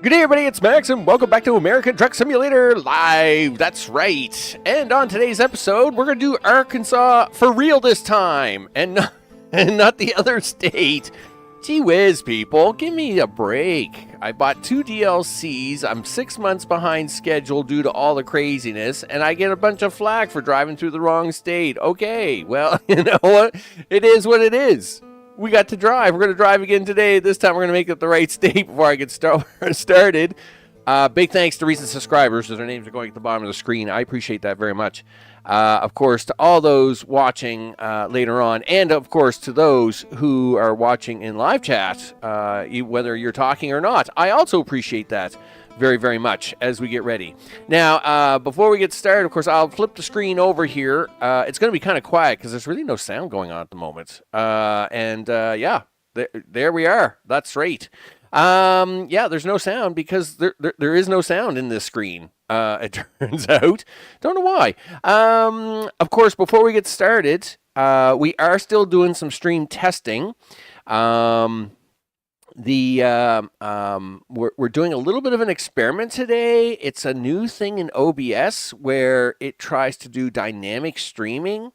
Good day, everybody, it's Max, and welcome back to American Truck Simulator Live. That's right. And on today's episode, we're going to do Arkansas for real this time, and not the other state. Gee whiz, people, give me a break. I bought 2 DLCs, I'm 6 months behind schedule due to all the craziness, and I get a bunch of flack for driving through the wrong state. Okay, well, you know what? It is what it is. We got to drive. We're going to drive again today. This time we're going to make it the right state before I get started. Big thanks to recent subscribers. Their names are going at the bottom of the screen. I appreciate that very much. Of course, to all those watching later on, and of course to those who are watching in live chat, whether you're talking or not, I also appreciate that very, very much as we get ready. Now, before we get started, of course, I'll flip the screen over here. It's going to be kind of quiet because there's really no sound going on at the moment. Yeah, there we are. That's right. Yeah, there's no sound because there is no sound in this screen. It turns out. Don't know why. Of course, before we get started, we are still doing some stream testing. We're doing a little bit of an experiment today. It's a new thing in OBS where it tries to do dynamic streaming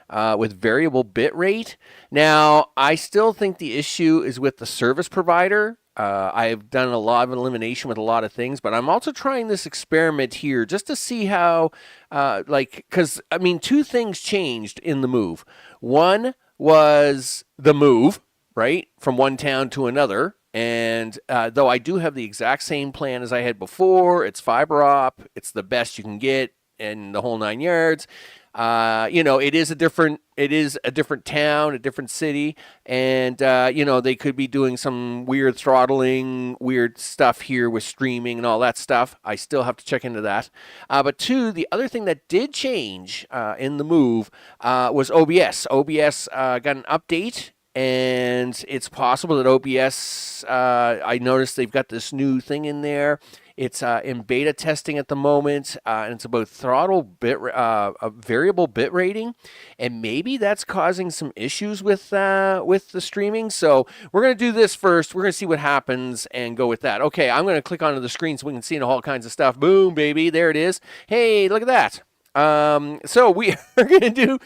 with variable bit rate. Now, I still think the issue is with the service provider. I've done a lot of elimination with a lot of things, but I'm also trying this experiment here just to see how, because, I mean, 2 things changed in the move. One was the move, right, from one town to another. And though I do have the exact same plan as I had before, it's fiber op, it's the best you can get in the whole 9 yards. It is a different town, a different city, and they could be doing some weird throttling, weird stuff here with streaming and all that stuff. I still have to check into that. But 2, the other thing that did change in the move was OBS. OBS got an update. And it's possible that OBS, I noticed they've got this new thing in there. It's in beta testing at the moment, and it's about throttle variable bit rating, and maybe that's causing some issues with the streaming. So we're going to do this first. We're going to see what happens and go with that. Okay, I'm going to click onto the screen so we can see all kinds of stuff. Boom, baby, there it is. Hey, look at that. So we are gonna do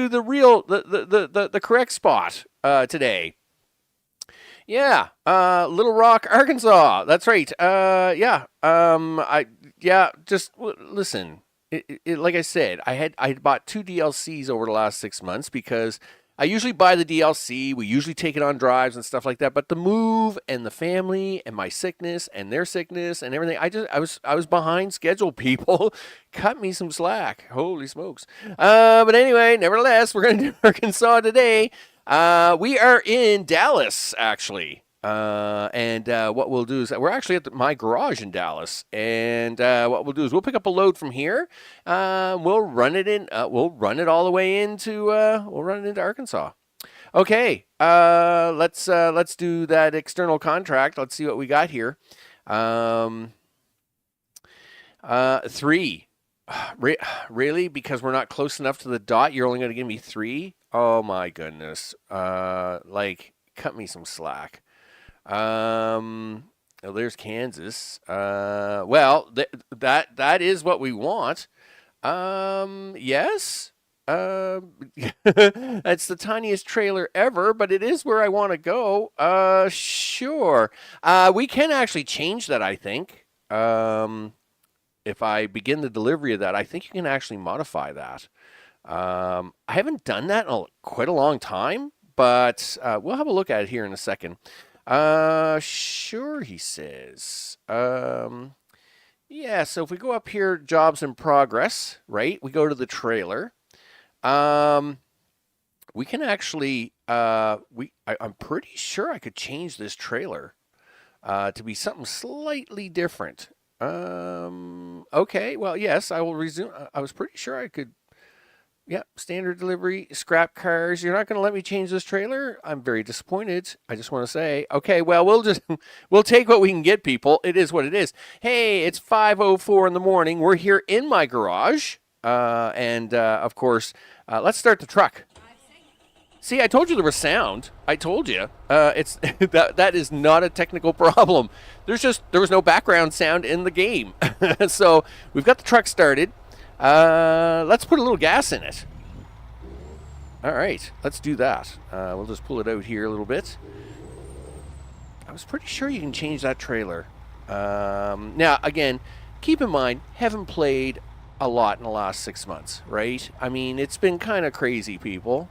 the real the correct spot today. Yeah, Little Rock, Arkansas. That's right. Yeah. Just listen. Like I said, I bought two DLCs over the last 6 months because I usually buy the DLC. We usually take it on drives and stuff like that. But the move and the family and my sickness and their sickness and everything, I was behind schedule. People, cut me some slack. Holy smokes! But anyway, nevertheless, we're gonna do Arkansas today. We are in Dallas, actually. And what we'll do is we're actually at my garage in Dallas, and what we'll do is we'll pick up a load from here. We'll run it in. We'll run it all the way into. We'll run it into Arkansas. Okay. Let's do that external contract. Let's see what we got here. 3. Really? Because we're not close enough to the dot, you're only going to give me 3? Oh my goodness. Cut me some slack. Oh, there's Kansas. That is what we want. Yes. That's the tiniest trailer ever, but it is where I want to go. Sure. We can actually change that, I think. If I begin the delivery of that, I think you can actually modify that. I haven't done that in quite a long time, but we'll have a look at it here in a second. Sure, he says. Yeah, so if we go up here, jobs in progress, right? We go to the trailer. We can actually, I'm pretty sure I could change this trailer to be something slightly different. Okay, well, yes, I will resume. I was pretty sure I could. Yeah, standard delivery, scrap cars. You're not going to let me change this trailer? I'm very disappointed. I just want to say, okay, well, we'll take what we can get, people. It is what it is. Hey, it's 5:04 in the morning. We're here in my garage. Of course, let's start the truck. See, I told you there was sound. I told you. It's that is not a technical problem. There was no background sound in the game. So we've got the truck started. Let's put a little gas in it. All right, let's do that. We'll just pull it out here a little bit. I was pretty sure you can change that trailer. Now, again, keep in mind, haven't played a lot in the last 6 months, right? I mean, it's been kind of crazy, people.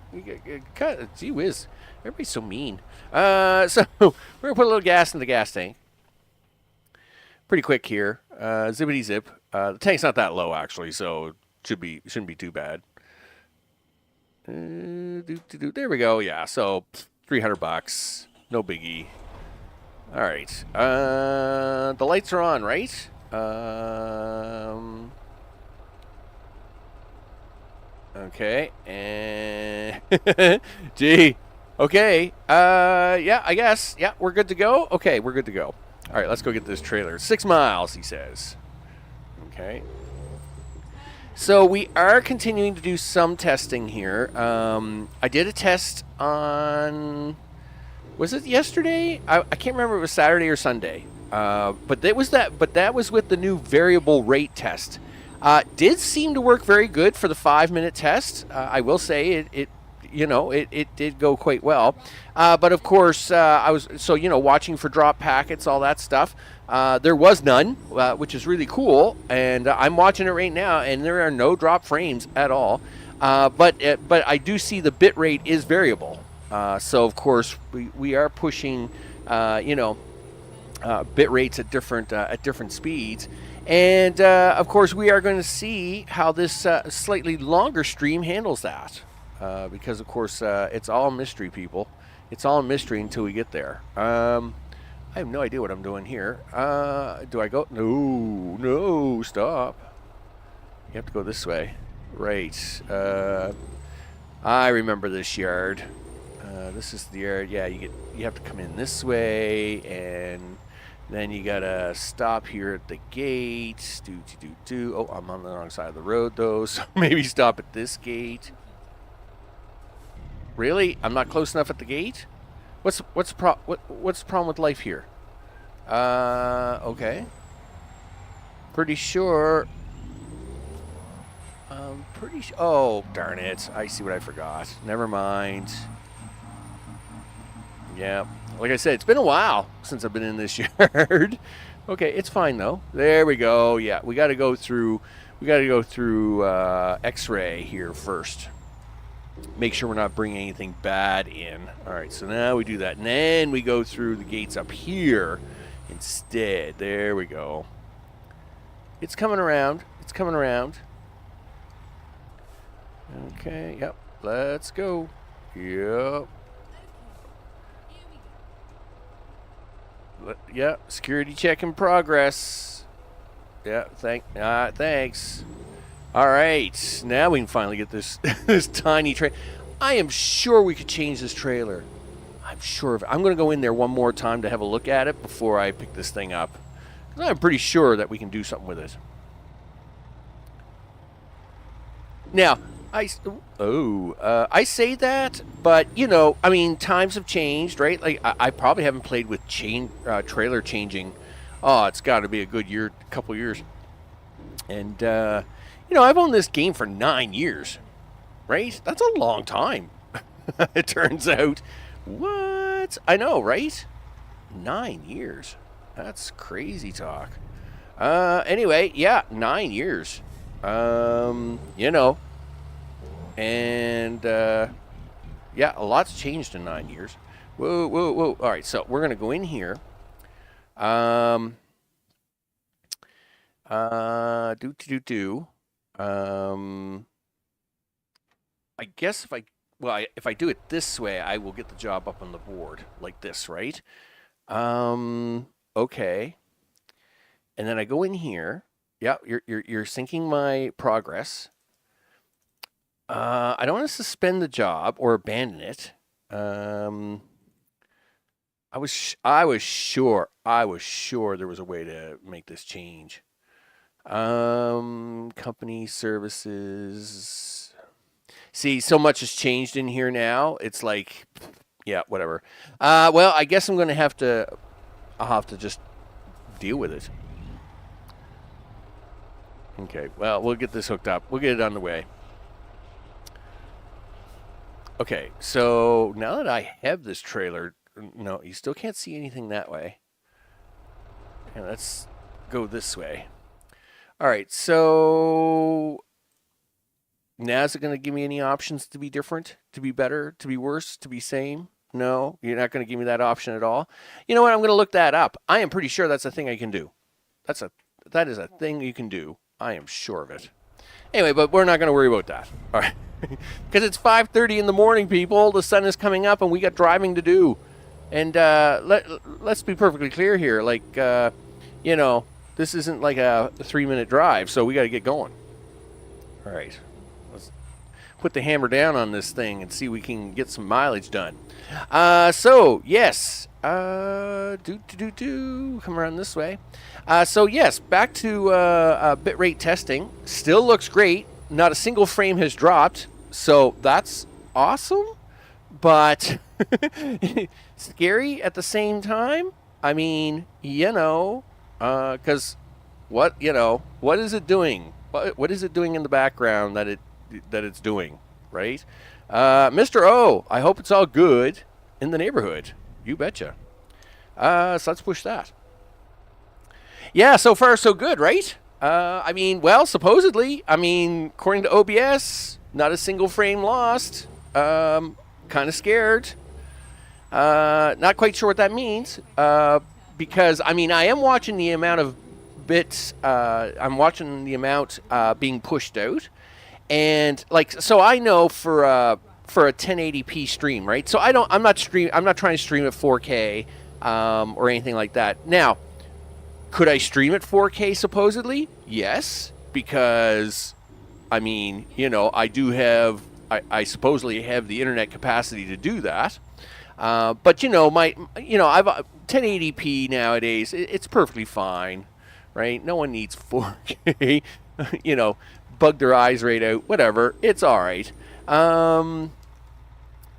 Gee whiz, everybody's so mean. So we're gonna put a little gas in the gas tank. Pretty quick here. Zippity zip. The tank's not that low actually, so it shouldn't be too bad. There we go. Yeah, so $300, no biggie. All right. The lights are on, right? Okay. And gee. Okay. Yeah, I guess. Yeah, we're good to go. Okay, we're good to go. All right, let's go get this trailer. 6 miles, he says. Okay. So we are continuing to do some testing here. I did a test on, was it yesterday? I can't remember if it was Saturday or Sunday. But that was with the new variable rate test. Did seem to work very good for the 5-minute test. I will say it did go quite well. But of course, I was watching for drop packets, all that stuff. There was none, which is really cool. And I'm watching it right now, and there are no drop frames at all. But I do see the bit rate is variable. So of course we are pushing, bit rates at different speeds. And of course, we are going to see how this slightly longer stream handles that. Because, of course, it's all a mystery, people. It's all a mystery until we get there. I have no idea what I'm doing here. Do I go? No, stop. You have to go this way. Right. I remember this yard. This is the yard. Yeah, you have to come in this way, and then you gotta stop here at the gate. Oh, I'm on the wrong side of the road, though, so maybe stop at this gate. Really? I'm not close enough at the gate? What's the problem with life here? Okay. Pretty sure. I'm pretty sure. Oh, darn it. I see what I forgot. Never mind. Yeah. Like I said, it's been a while since I've been in this yard. Okay, it's fine though. There we go. Yeah, we got to go through. We got to go through X-ray here first. Make sure we're not bringing anything bad in. All right, so now we do that, and then we go through the gates up here instead. There we go. It's coming around. It's coming around. Okay. Yep. Let's go. Yep. Yeah, security check in progress. Yeah, thanks. All right, now we can finally get this this tiny trailer. I am sure we could change this trailer. I'm sure of it. I'm going to go in there one more time to have a look at it before I pick this thing up. 'Cause I'm pretty sure that we can do something with it. Now, I say that, but you know, I mean, times have changed, right? Like I probably haven't played with trailer changing. Oh, it's got to be a good couple years. And you know, I've owned this game for 9 years, right? That's a long time. It turns out. What? I know, right? 9 years. That's crazy talk. Anyway, yeah, 9 years. You know. And, yeah, a lot's changed in 9 years. Whoa, whoa, whoa. All right, so we're going to go in here. I guess if I do it this way, I will get the job up on the board like this, right? Okay. And then I go in here. Yeah, you're syncing my progress. I don't want to suspend the job or abandon it. I was sure there was a way to make this change. Company services. See, so much has changed in here now. It's like, yeah, whatever. Well, I guess I'll have to just deal with it. Okay, well, we'll get this hooked up. We'll get it on the way. Okay, so now that I have this trailer, no, you still can't see anything that way. And let's go this way. All right, so now is it going to give me any options to be different, to be better, to be worse, to be same? No, you're not going to give me that option at all. You know what? I'm going to look that up. I am pretty sure that's a thing I can do. That is a thing you can do. I am sure of it. Anyway, but we're not going to worry about that. All right. Because it's 5:30 in the morning, people. The sun is coming up, and we got driving to do. And let's be perfectly clear here. Like, you know, this isn't like a 3-minute drive, so we got to get going. All right. Let's put the hammer down on this thing and see if we can get some mileage done. So, yes. Come around this way. So, yes, back to bitrate testing. Still looks great. Not a single frame has dropped, so that's awesome, but scary at the same time. I mean, you know, because what is it doing? What is it doing in the background that it's doing, right? Mr. O, I hope it's all good in the neighborhood. You betcha. So let's push that. Yeah, so far so good, right? I mean, well, supposedly, according to OBS, not a single frame lost. Kind of scared. Not quite sure what that means. Because, I am watching the amount of bits, I'm watching the amount being pushed out. And, like, so I know for a 1080p stream, right? So I'm not trying to stream at 4K or anything like that. Now, could I stream at 4K supposedly? Yes, because I do have I supposedly have the internet capacity to do that. But I've 1080p nowadays. It's perfectly fine, right? No one needs 4K. Bug their eyes right out. Whatever. It's all right.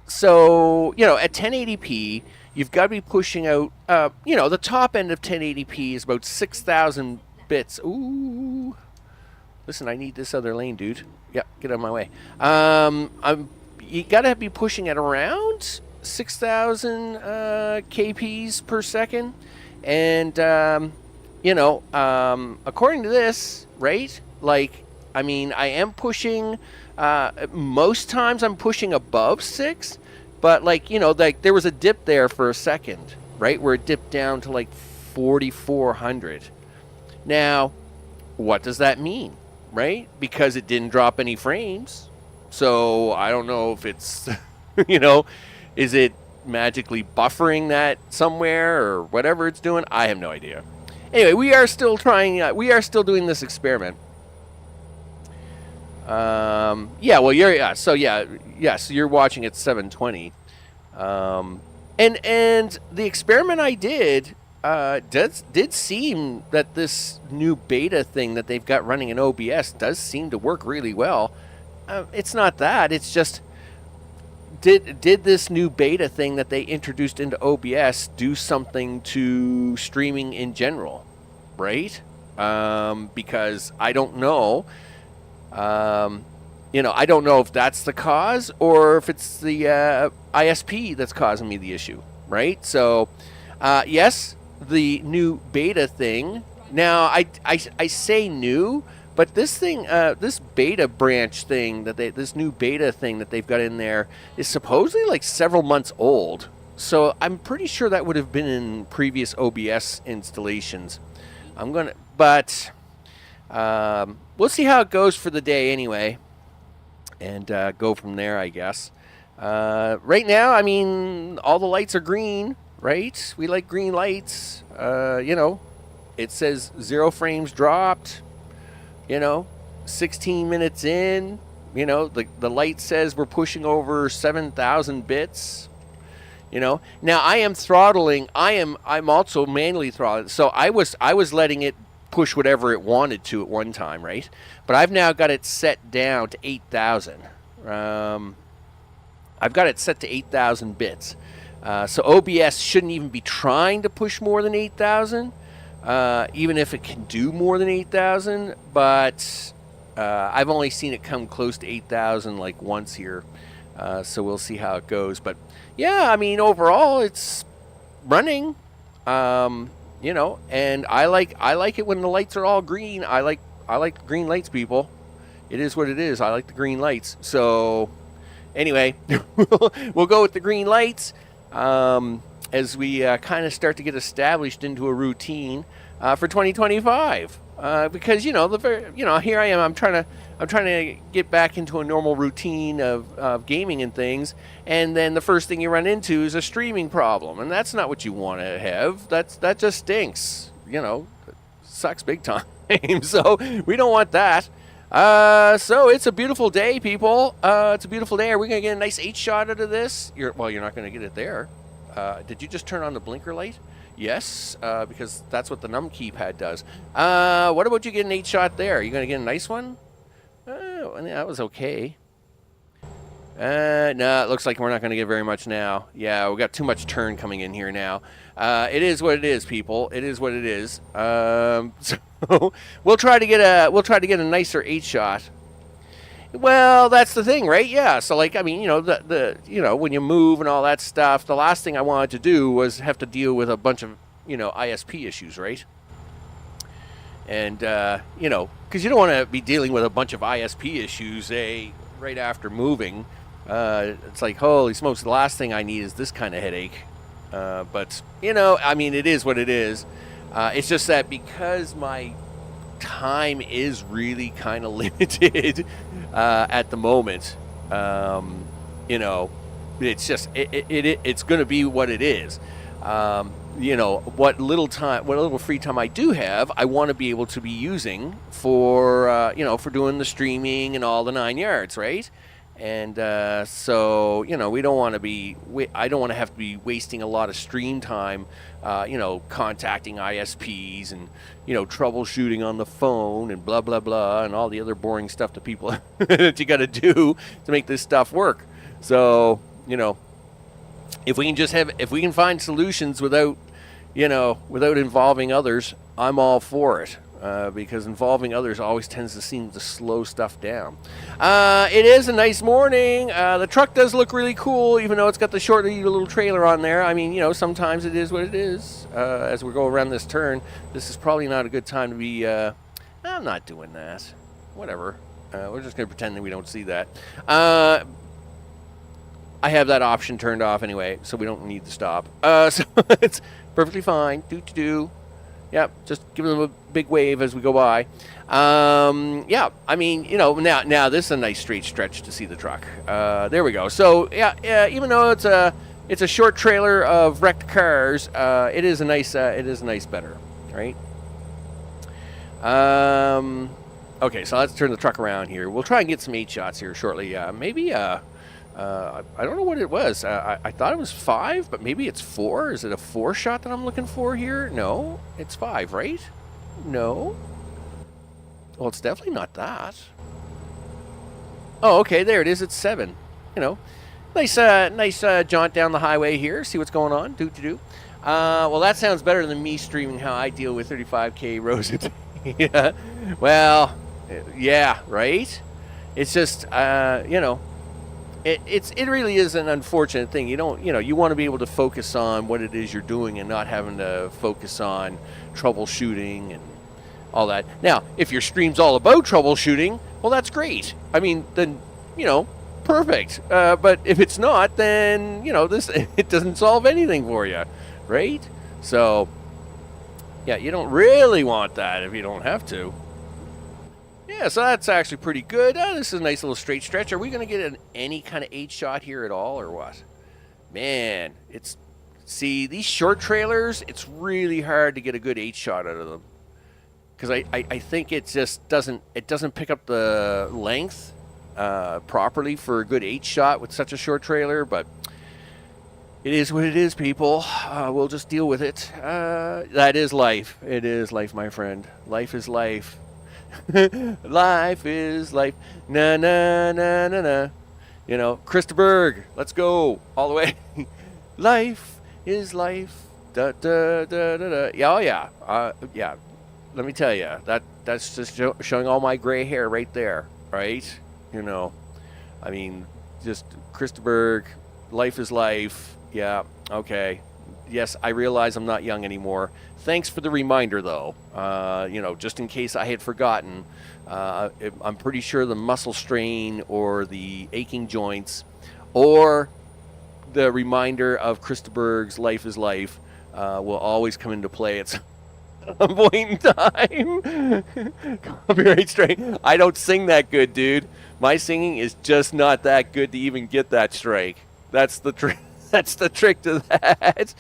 So at 1080p. You've got to be pushing out, the top end of 1080p is about 6,000 bits. Ooh. Listen, I need this other lane, dude. Yeah, get out of my way. You gotta be pushing at around 6,000 kps per second, and according to this, right? Like, I mean, I am pushing. Most times, I'm pushing above 6, but like there was a dip there for a second, right, where it dipped down to like 4,400. Now, what does that mean? Right? Because it didn't drop any frames. So I don't know if it's, is it magically buffering that somewhere or whatever it's doing? I have no idea. Anyway, we are still trying, we are still doing this experiment. So you're watching at 720. And the experiment I did did seem that this new beta thing that they've got running in OBS does seem to work really well. It's not that. It's just, did this new beta thing that they introduced into OBS do something to streaming in general, right? Because I don't know. I don't know if that's the cause or if it's the ISP that's causing me the issue, right? So, yes, the new beta thing. Now, I say new, but this thing, this beta branch thing this new beta thing that they've got in there is supposedly like several months old. So I'm pretty sure that would have been in previous OBS installations. But we'll see how it goes for the day anyway, and go from there, I guess. Right now, I mean, all the lights are green. Right? We like green lights. It says 0 frames dropped. 16 minutes in. The light says we're pushing over 7,000 bits. Now I am throttling. I'm also manually throttling. So I was letting it push whatever it wanted to at one time, right? But I've now got it set down to 8,000. I've got it set to 8,000 bits. So OBS shouldn't even be trying to push more than 8,000, even if it can do more than 8,000. But I've only seen it come close to 8,000 like once here. So we'll see how it goes. But yeah, I mean, overall, it's running. And I like it when the lights are all green. I like the green lights, people. It is what it is. I like the green lights. So anyway, we'll go with the green lights. As we kind of start to get established into a routine for 2025, because here I am. I'm trying to get back into a normal routine of gaming and things, and then the first thing you run into is a streaming problem, and that's not what you want to have. That just stinks. Sucks big time. So we don't want that. So it's a beautiful day, people. It's a beautiful day. Are we going to get a nice 8-shot out of this? You're not going to get it there. Did you just turn on the blinker light? Yes, because that's what the num keypad does. What about you get an 8-shot there? Are you going to get a nice one? That was okay. No, it looks like we're not going to get very much now. Yeah, we got too much turn coming in here now. It is what it is, people. It is what it is. So we'll try to get a nicer 8-shot. Well, that's the thing, right? Yeah. So like, I mean, when you move and all that stuff, the last thing I wanted to do was have to deal with a bunch of ISP issues, right? And because you don't want to be dealing with a bunch of ISP issues, right after moving. It's like, holy smokes, the last thing I need is this kind of headache. But, I mean, it is what it is. It's just that because my time is really kind of limited at the moment, it's just, it's going to be what it is. What little free time I do have, I want to be able to be using for, for doing the streaming and all the 9 yards, right? And so, we don't want to be, I don't want to have to be wasting a lot of stream time, contacting ISPs and, troubleshooting on the phone and blah, blah, blah, and all the other boring stuff to people that you got to do to make this stuff work. So, if we can find solutions without involving others, I'm all for it. because involving others always tends to seem to slow stuff down. It is a nice morning. The truck does look really cool, even though it's got the short little trailer on there. I mean, sometimes it is what it is. As we go around this turn, this is probably not a good time to be... I'm not doing that. Whatever. We're just going to pretend that we don't see that. I have that option turned off anyway, so we don't need to stop. So it's perfectly fine. Do. Yep, just give them a big wave as we go by. Yeah, I mean, now this is a nice straight stretch to see the truck. There we go. So yeah, even though it's a short trailer of wrecked cars, it is a nice better, right? Okay, so let's turn the truck around here. We'll try and get some 8 shots here shortly. Maybe I don't know what it was. I thought it was 5, but maybe it's 4. Is it a 4 shot that I'm looking for here? No, it's 5, right? No. Well, it's definitely not that. Oh, okay, there it is. It's 7. Nice jaunt down the highway here. See what's going on. Do. Well, that sounds better than me streaming how I deal with 35K rows a day. Yeah. Well, yeah, right? It's just, It really is an unfortunate thing. You want to be able to focus on what it is you're doing and not having to focus on troubleshooting and all that. Now, if your stream's all about troubleshooting, well, that's great. I mean, then, perfect. But if it's not, then, it doesn't solve anything for you, right? So, yeah, you don't really want that if you don't have to. Yeah, so that's actually pretty good. This is a nice little straight stretch. Are we going to get any kind of 8 shot here at all or what? Man, see, these short trailers, it's really hard to get a good 8 shot out of them. Because I think it just doesn't pick up the length properly for a good 8 shot with such a short trailer, but it is what it is, people. We'll just deal with it. That is life. It is life, my friend. Life is life. Life is life. Na na na na na. Christopher, let's go all the way. Life is life. Da da da da da. Yeah, oh yeah. Yeah. Let me tell you, that's just showing all my gray hair right there, right? I mean, just Christopher. Life is life. Yeah. Okay. Yes, I realize I'm not young anymore. Thanks for the reminder, though. Just in case I had forgotten, I'm pretty sure the muscle strain or the aching joints or the reminder of Christopher's Life is Life will always come into play at some point in time. Copyright straight. I don't sing that good, dude. My singing is just not that good to even get that strike. That's the trick. That's the trick to that.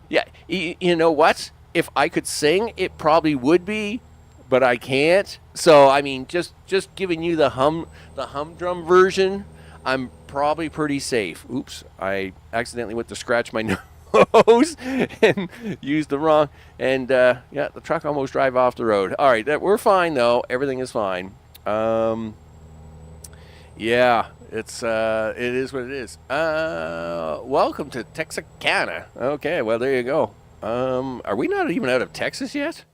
Yeah, you know what? If I could sing, it probably would be, but I can't. So I mean, just giving you the humdrum version, I'm probably pretty safe. Oops, I accidentally went to scratch my nose and used the wrong. And yeah, the truck almost drive off the road. All right, we're fine though. Everything is fine. Yeah. It is what it is. Welcome to Texarkana. Okay, well, there you go. Are we not even out of Texas yet?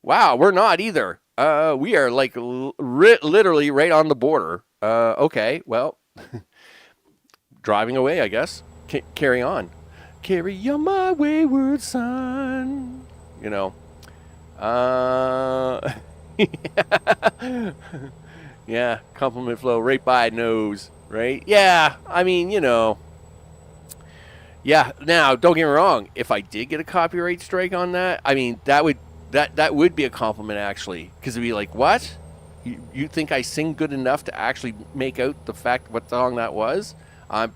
Wow, we're not either. We are like literally right on the border. Okay, well, driving away, I guess. Carry on. Carry on my wayward son. Yeah. Yeah, compliment flow right by nose, right? Yeah, I mean, yeah. Now, don't get me wrong. If I did get a copyright strike on that, I mean, that would be a compliment actually, because it'd be like, what? You think I sing good enough to actually make out the fact what song that was? Then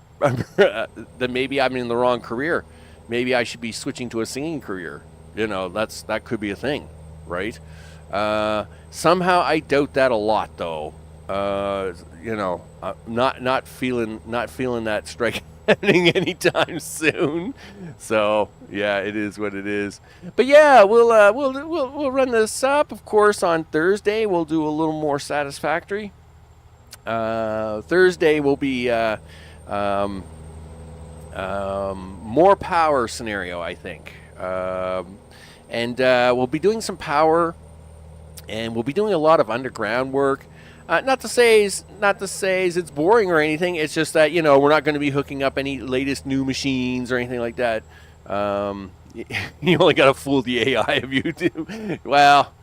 maybe I'm in the wrong career. Maybe I should be switching to a singing career. That could be a thing, right? Somehow I doubt that a lot, though. Not feeling that strike happening anytime soon. So yeah, it is what it is. But yeah, we'll run this up. Of course, on Thursday we'll do a little more satisfactory. Thursday will be more power scenario, I think. And we'll be doing some power, and we'll be doing a lot of underground work. Not to say it's boring or anything. It's just that we're not going to be hooking up any latest new machines or anything like that. You only got to fool the AI of YouTube. Well,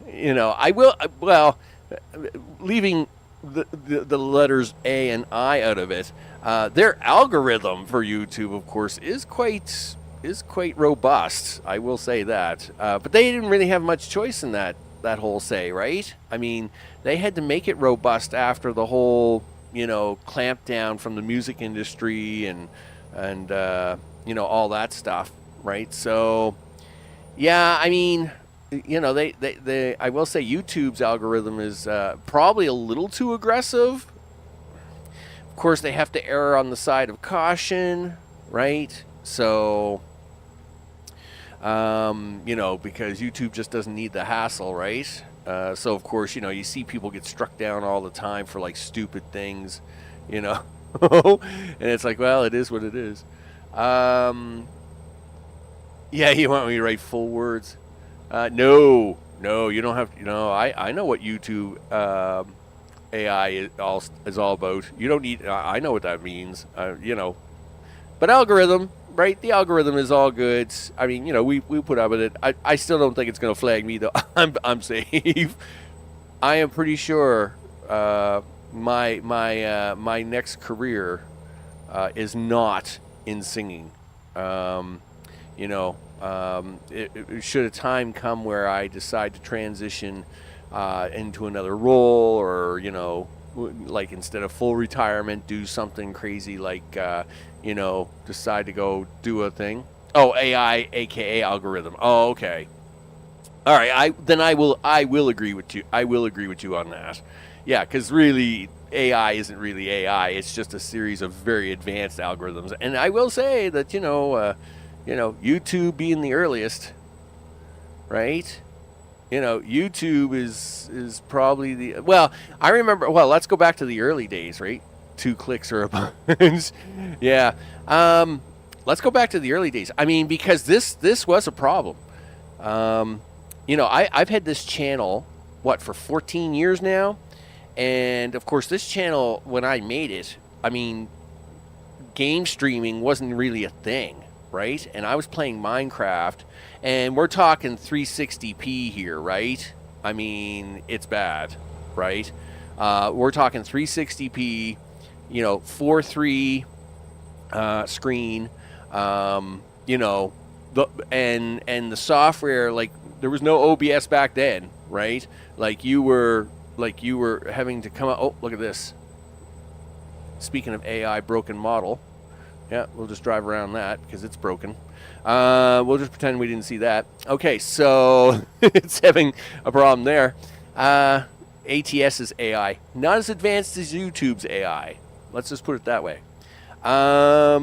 I will. Well, leaving the letters A and I out of it, their algorithm for YouTube, of course, is quite robust. I will say that. But they didn't really have much choice in that whole say, right? I mean, they had to make it robust after the whole clamp down from the music industry and all that stuff, right? So yeah, I mean, they I will say YouTube's algorithm is probably a little too aggressive. Of course, they have to err on the side of caution, right? So because YouTube just doesn't need the hassle, right? So of course, you see people get struck down all the time for like stupid things, and it's like, well, it is what it is. Yeah, you want me to write full words? No, you don't have to. I know what YouTube AI is all about. You don't need. I know what that means. But algorithm, right? The algorithm is all good. I mean, we put up with it. I still don't think it's going to flag me though. I'm safe. I am pretty sure my next career is not in singing. Should a time come where I decide to transition into another role, or like instead of full retirement, do something crazy like decide to go do a thing. Oh, AI, aka algorithm. Oh, okay. All right. I will agree with you. I will agree with you on that. Yeah, because really, AI isn't really AI. It's just a series of very advanced algorithms. And I will say that YouTube being the earliest, right? YouTube is probably the, well, I remember, well, let's go back to the early days, right? 2 clicks or a bunch. Yeah. Let's go back to the early days. I mean, because this was a problem. I've had this channel, for 14 years now? And of course, this channel, when I made it, I mean, game streaming wasn't really a thing, right? And I was playing Minecraft, and we're talking 360p here, right? I mean, it's bad, right? We're talking 360p, 4:3 screen, and the software, like, there was no OBS back then, right? Like you were having to come out. Oh, look at this. Speaking of AI broken model. Yeah, we'll just drive around that because it's broken. We'll just pretend we didn't see that. Okay, so it's having a problem there. ATS's AI. Not as advanced as YouTube's AI. Let's just put it that way. But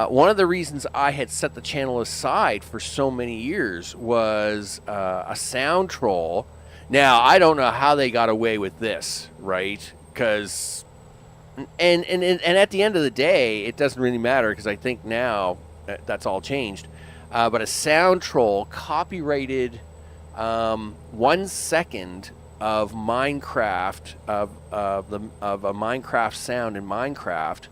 one of the reasons I had set the channel aside for so many years was a sound troll. Now, I don't know how they got away with this, right? Because... And at the end of the day, it doesn't really matter, because I think now that's all changed. But a sound troll copyrighted 1 second of Minecraft, of a Minecraft sound in Minecraft,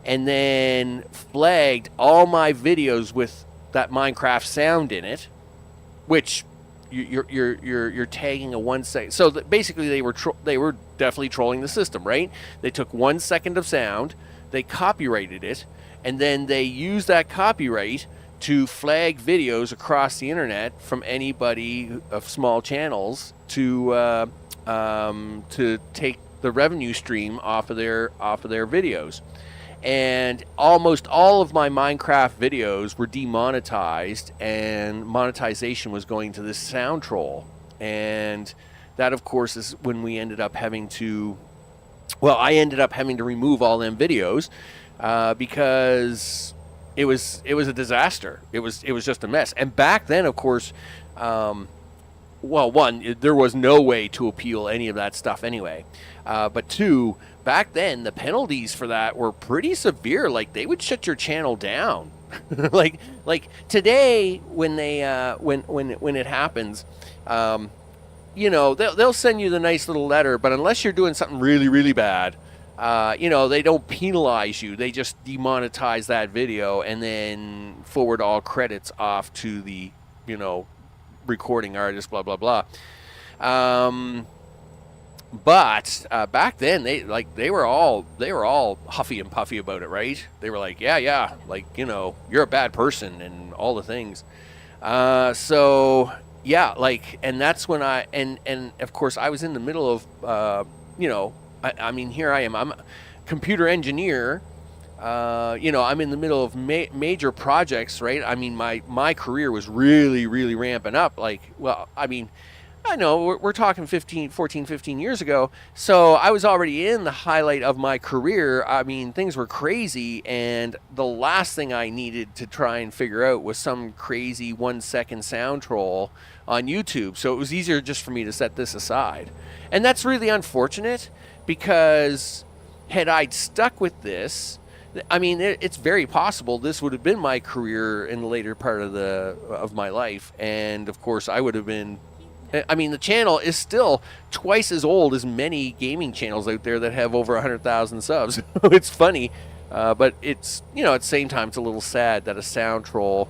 and then flagged all my videos with that Minecraft sound in it, which you're tagging a 1 second. So basically, they were definitely trolling the system, right? They took 1 second of sound, they copyrighted it, and then they used that copyright to flag videos across the internet from anybody of small channels to take the revenue stream off of their videos. And almost all of my Minecraft videos were demonetized, and monetization was going to this sound troll. And that, of course, is when we ended up having to... Well, I ended up having to remove all them videos because it was a disaster. It was just a mess. And back then, of course, one, there was no way to appeal any of that stuff anyway. But two, back then, the penalties for that were pretty severe. Like, they would shut your channel down. like today when they when it happens, they'll send you the nice little letter, but unless you're doing something really, really bad, they don't penalize you. They just demonetize that video and then forward all credits off to the, recording artist, blah, blah, blah. But back then, they were all huffy and puffy about it, right? They were like, yeah, like, you're a bad person and all the things. So yeah, like, and that's when and of course I was in the middle of, I mean, here I am. I'm a computer engineer. I'm in the middle of major projects, right? I mean, my career was really, really ramping up. Like, well, I mean, I know we're talking 15 years ago. So I was already in the highlight of my career. I mean, things were crazy. And the last thing I needed to try and figure out was some crazy 1-second sound troll on YouTube. So it was easier just for me to set this aside. And that's really unfortunate, because had I stuck with this, I mean, it's very possible this would have been my career in the later part of my life. And of course I would have been, I mean, the channel is still twice as old as many gaming channels out there that have over 100,000 subs. It's funny, but it's, at the same time, it's a little sad that a sound troll,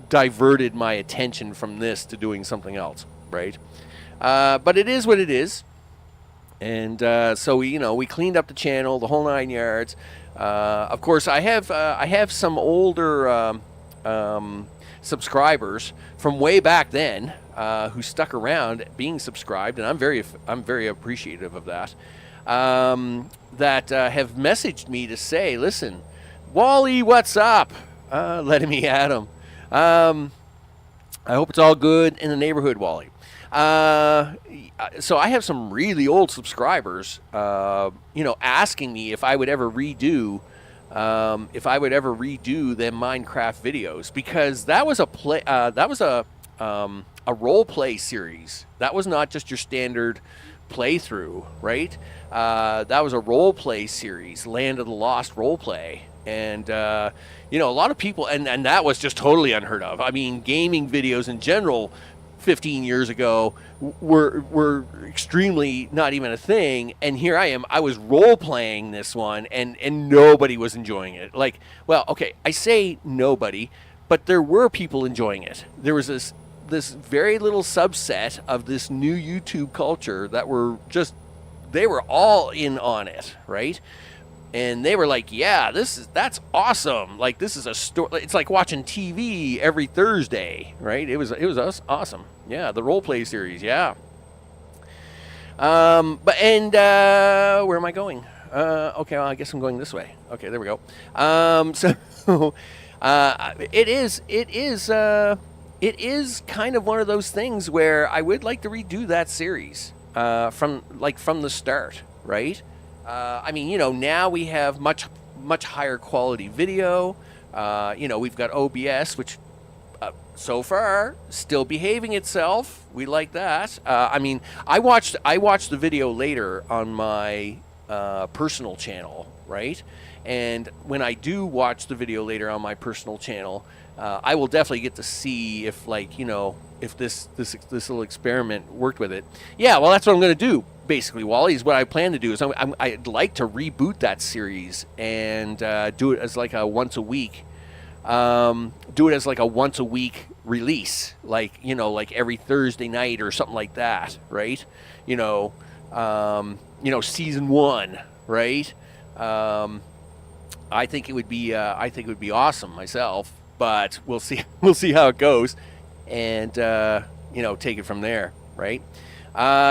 diverted my attention from this to doing something else, right? But it is what it is. And so we cleaned up the channel, the whole 9 yards. Of course, I have some older subscribers from way back then who stuck around being subscribed, and I'm very appreciative of that. That have messaged me to say, listen, Wally, what's up? Letting me at him. I hope it's all good in the neighborhood, Wally. So I have some really old subscribers, asking me if I would ever redo them Minecraft videos, because that was a role play series. That was not just your standard playthrough, right? That was a role play series, Land of the Lost role play. And, a lot of people, and that was just totally unheard of. I mean, gaming videos in general 15 years ago were extremely not even a thing, and here I am. I was role playing this one, and nobody was enjoying it. Like, well, okay, I say nobody, but there were people enjoying it. There was this very little subset of this new YouTube culture that they were all in on it, right? And they were like, yeah, that's awesome. Like, this is a story. It's like watching TV every Thursday, right? It was awesome. Yeah, the role play series. Yeah. Where am I going? Okay, well, I guess I'm going this way. Okay, there we go. It is kind of one of those things where I would like to redo that series from the start, right? I mean, now we have much higher quality video. We've got OBS, which so far still behaving itself. We like that. I mean, I watched the video later on my personal channel, right? And when I do watch the video later on my personal channel, I will definitely get to see if, if this little experiment worked with it. Yeah, well, that's what I'm going to do. Basically, Wally, is what I plan to do. Is I'd like to reboot that series and do it as like a once a week. Do it as like a once a week release, like every Thursday night or something like that, right? Season 1, right? I think it would be awesome myself, but we'll see how it goes, and take it from there, right?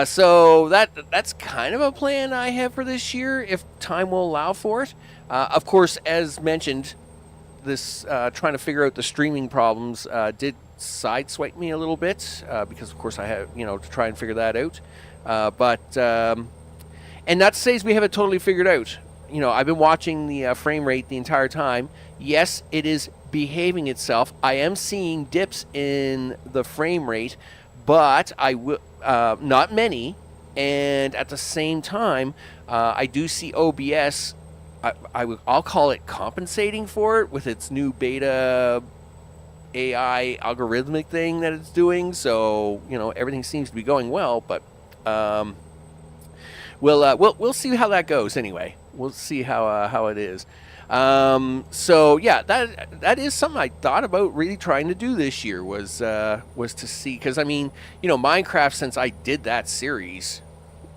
So that's kind of a plan I have for this year, if time will allow for it. Of course, as mentioned, this trying to figure out the streaming problems did sideswipe me a little bit, because of course I have to try and figure that out. And not to say we have it totally figured out. I've been watching the frame rate the entire time. Yes, it is behaving itself. I am seeing dips in the frame rate, but I will not many. And at the same time, I do see OBS I'll call it compensating for it with its new beta AI algorithmic thing that it's doing. So everything seems to be going well, but um, we'll see how that goes. Anyway, we'll see how it is. So yeah, that is something I thought about really trying to do this year was to see, because I mean, Minecraft, since I did that series,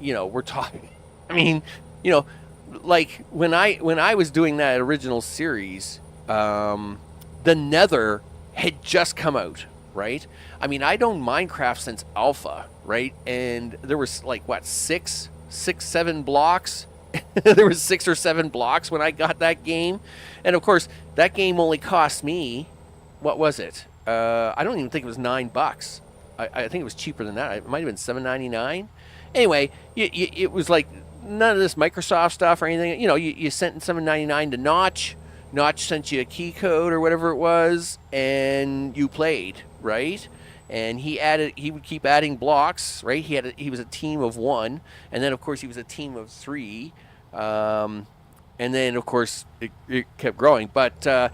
we're talking. I mean, you know, like when I was doing that original series, the Nether had just come out, right? I mean, I'd owned Minecraft since Alpha, right? And there was like what, six, 7 blocks. There was 6 or 7 blocks when I got that game, and of course that game only cost me, what was it? I don't even think it was $9. I think it was cheaper than that. It might have been $7.99. Anyway, it was like none of this Microsoft stuff or anything. You sent $7.99 to Notch. Notch sent you a key code or whatever it was, and you played, right? And he would keep adding blocks, right? He was a team of 1, and then of course he was a team of 3, and then of course it kept growing. But the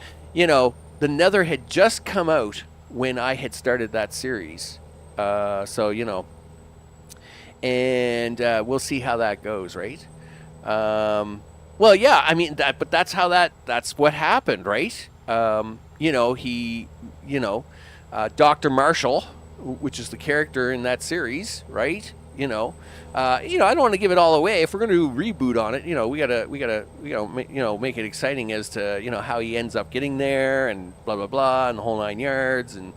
Nether had just come out when I had started that series, and we'll see how that goes, right? Well, yeah, I mean but that's what happened, right? Dr. Marshall, which is the character in that series, right? I don't want to give it all away. If we're going to do a reboot on it, we gotta make it exciting as to how he ends up getting there and blah blah blah and the whole 9 yards, and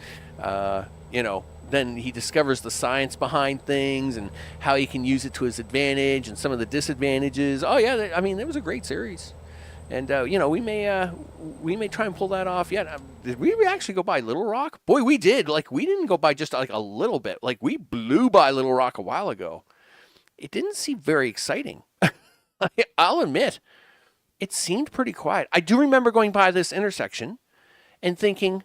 then he discovers the science behind things and how he can use it to his advantage and some of the disadvantages. Oh yeah, I mean it was a great series. And we may try and pull that off. Yeah, did we actually go by Little Rock? Boy, we did. Like, we didn't go by just like a little bit. Like, we blew by Little Rock a while ago. It didn't seem very exciting. I'll admit, it seemed pretty quiet. I do remember going by this intersection and thinking,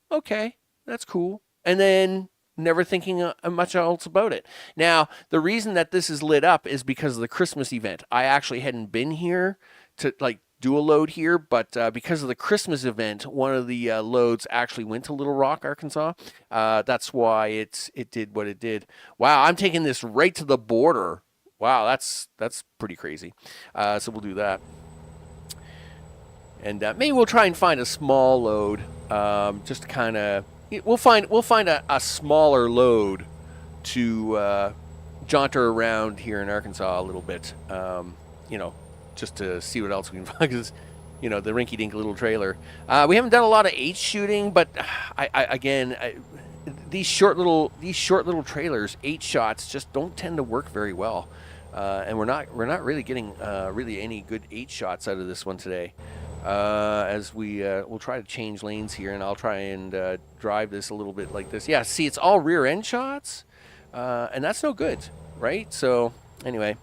okay, that's cool, and then never thinking much else about it. Now, the reason that this is lit up is because of the Christmas event. I actually hadn't been here to do a load here, but because of the Christmas event, one of the loads actually went to Little Rock, Arkansas. That's why it did what it did. Wow, I'm taking this right to the border. Wow, that's pretty crazy. So we'll do that, and maybe we'll try and find a small load, just to kind of. We'll find a smaller load to jaunter around here in Arkansas a little bit. Just to see what else we can find, because the rinky-dink little trailer. We haven't done a lot of H shooting, but these short little trailers, 8 shots, just don't tend to work very well, and we're not really getting really any good 8 shots out of this one today. As we'll try to change lanes here, and I'll try and drive this a little bit like this. Yeah, see, it's all rear end shots, and that's no good, right? So anyway.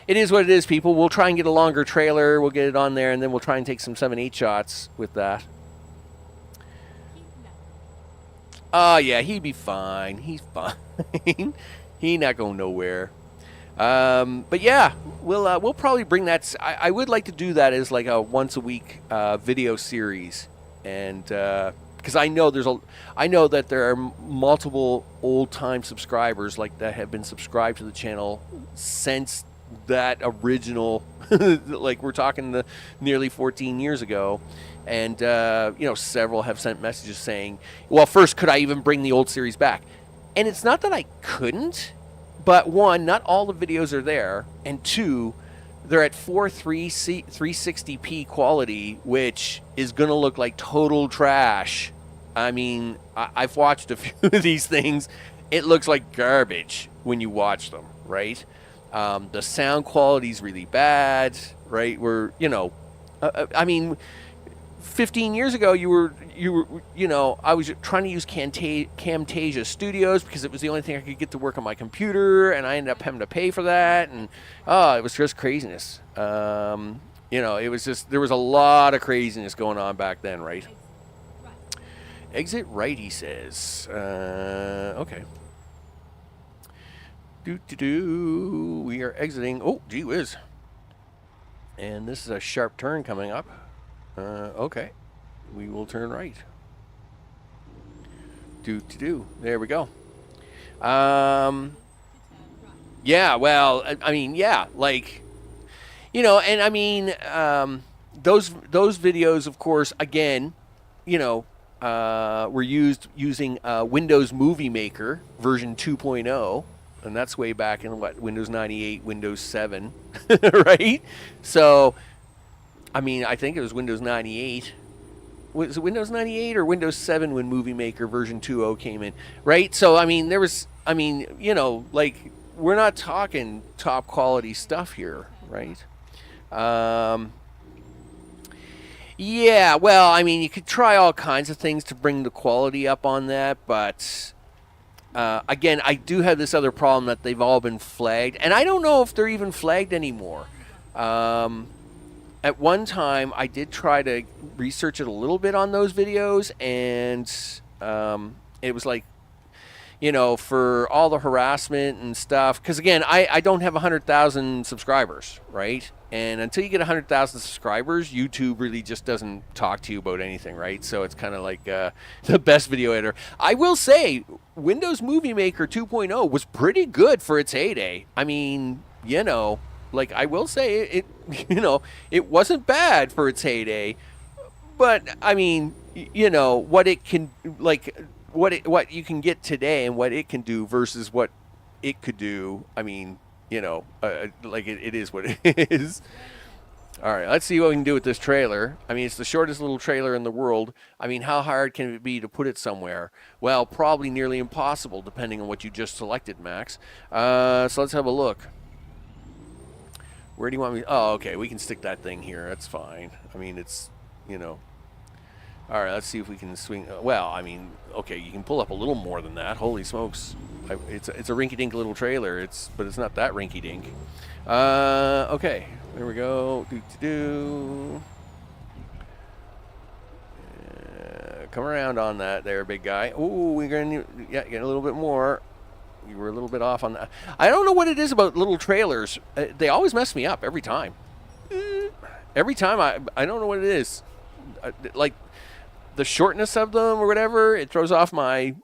It is what it is, people. We'll try and get a longer trailer. We'll get it on there, and then we'll try and take some 7/8 shots with that. Oh, yeah, he'd be fine. He's fine. He not going nowhere. But yeah, we'll probably bring that. I would like to do that as like a once-a-week video series, and because I know that there are multiple old-time subscribers like that have been subscribed to the channel since that original, like we're talking the nearly 14 years ago, and several have sent messages saying, well, first, could I even bring the old series back? And it's not that I couldn't, but one, not all the videos are there, and two, they're at 360p quality, which is gonna look like total trash. I mean, I've watched a few of these things. It looks like garbage when you watch them, right? The sound quality is really bad, right? I mean, 15 years ago, I was trying to use Camtasia Studios because it was the only thing I could get to work on my computer, and I ended up having to pay for that, and it was just craziness. It was just, there was a lot of craziness going on back then, right? Exit right, he says. Okay. We are exiting. Oh, gee whiz. And this is a sharp turn coming up. Okay. We will turn right. Do. There we go. Yeah, well, I mean, yeah, like, and I mean, those videos, of course, again, were using Windows Movie Maker version 2.0, and that's way back in what, Windows 98, Windows 7, right? So, I mean, I think it was Windows 98. Was it Windows 98 or Windows 7 when Movie Maker version 2.0 came in, right? So, I mean, like, we're not talking top quality stuff here, right? Yeah, well, I mean, you could try all kinds of things to bring the quality up on that, but again, I do have this other problem that they've all been flagged, and I don't know if they're even flagged anymore. At one time, I did try to research it a little bit on those videos, and it was like, for all the harassment and stuff, because again, I don't have 100,000 subscribers, right? And until you get 100,000 subscribers, YouTube really just doesn't talk to you about anything, right? So it's kind of like the best video editor. I will say, Windows Movie Maker 2.0 was pretty good for its heyday. I mean, like, I will say it it wasn't bad for its heyday, but I mean, what it can, like, what you can get today and what it can do versus what it could do. I mean, like, it is what it is. All right, let's see what we can do with this trailer. I mean, it's the shortest little trailer in the world. I mean, how hard can it be to put it somewhere? Well, probably nearly impossible, depending on what you just selected, Max. So let's have a look. Where do you want me? Oh, okay, we can stick that thing here. That's fine. I mean, it's, All right, let's see if we can swing. Well, I mean, okay, you can pull up a little more than that. Holy smokes. It's a rinky-dink little trailer, but it's not that rinky-dink. Okay, there we go. Come around on that there, big guy. Ooh, we're going to get a little bit more. You were a little bit off on that. I don't know what it is about little trailers. They always mess me up every time. Every time, I don't know what it is. Like, the shortness of them or whatever, it throws off my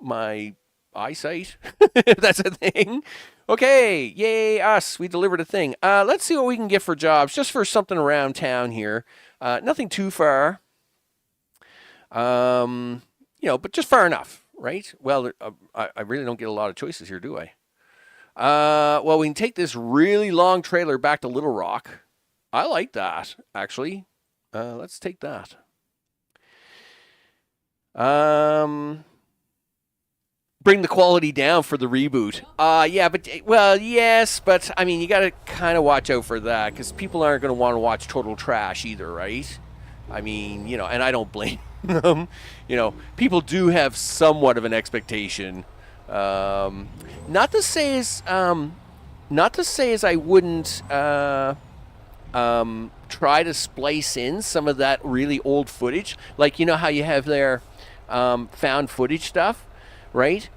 eyesight, if that's a thing. Okay, yay us, we delivered a thing. Let's see what we can get for jobs, just for something around town here. Nothing too far, but just far enough, right? Well, I really don't get a lot of choices here, do I? Well, we can take this really long trailer back to Little Rock. I like that, actually. Let's take that. Bring the quality down for the reboot. Yeah, but, well, yes, but, I mean, you got to kind of watch out for that, because people aren't going to want to watch total trash either, right? I mean, and I don't blame them. People do have somewhat of an expectation. Not to say as I wouldn't try to splice in some of that really old footage, like, how you have their found footage stuff, right?